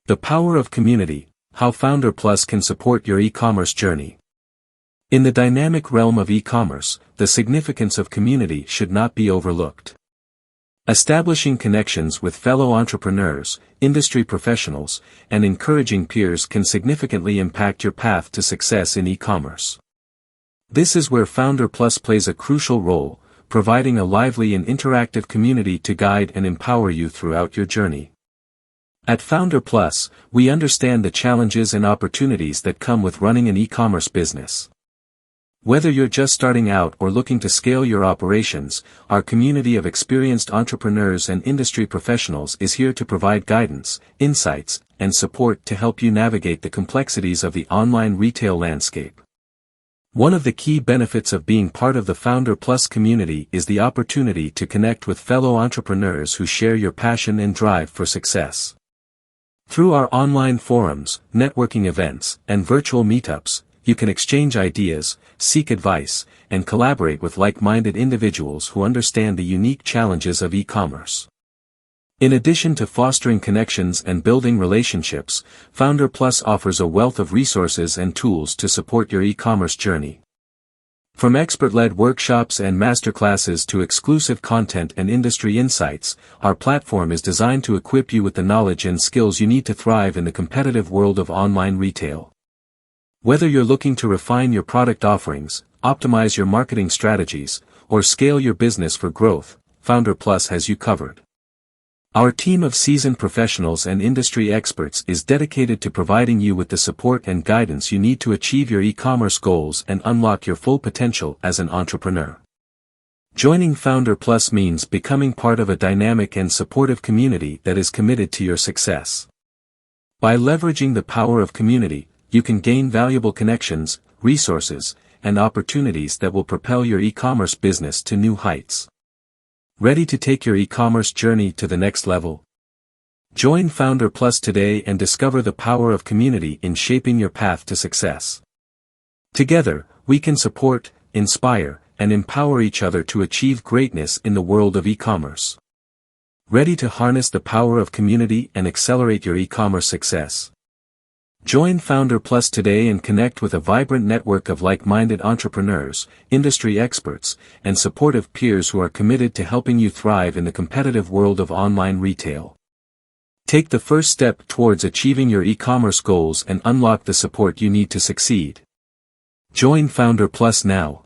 The power of community, how Foundr Plus can support your e-commerce journey. In the dynamic realm of e-commerce, the significance of community should not be overlooked. Establishing connections with fellow entrepreneurs, industry professionals, and encouraging peers can significantly impact your path to success in e-commerce. This is where Foundr Plus plays a crucial role, providing a lively and interactive community to guide and empower you throughout your journey. At Foundr Plus, we understand the challenges and opportunities that come with running an e-commerce business. Whether you're just starting out or looking to scale your operations, our community of experienced entrepreneurs and industry professionals is here to provide guidance, insights, and support to help you navigate the complexities of the online retail landscape. One of the key benefits of being part of the Foundr Plus community is the opportunity to connect with fellow entrepreneurs who share your passion and drive for success. Through our online forums, networking events, and virtual meetups, you can exchange ideas, seek advice, and collaborate with like-minded individuals who understand the unique challenges of e-commerce. In addition to fostering connections and building relationships, Foundr Plus offers a wealth of resources and tools to support your e-commerce journey. From expert-led workshops and masterclasses to exclusive content and industry insights, our platform is designed to equip you with the knowledge and skills you need to thrive in the competitive world of online retail. Whether you're looking to refine your product offerings, optimize your marketing strategies, or scale your business for growth, Foundr Plus has you covered. Our team of seasoned professionals and industry experts is dedicated to providing you with the support and guidance you need to achieve your e-commerce goals and unlock your full potential as an entrepreneur. Joining Foundr Plus means becoming part of a dynamic and supportive community that is committed to your success. By leveraging the power of community, you can gain valuable connections, resources, and opportunities that will propel your e-commerce business to new heights. Ready to take your e-commerce journey to the next level? Join Foundr Plus today and discover the power of community in shaping your path to success. Together, we can support, inspire, and empower each other to achieve greatness in the world of e-commerce. Ready to harness the power of community and accelerate your e-commerce success? Join Foundr Plus today and connect with a vibrant network of like-minded entrepreneurs, industry experts, and supportive peers who are committed to helping you thrive in the competitive world of online retail. Take the first step towards achieving your e-commerce goals and unlock the support you need to succeed. Join Foundr Plus now.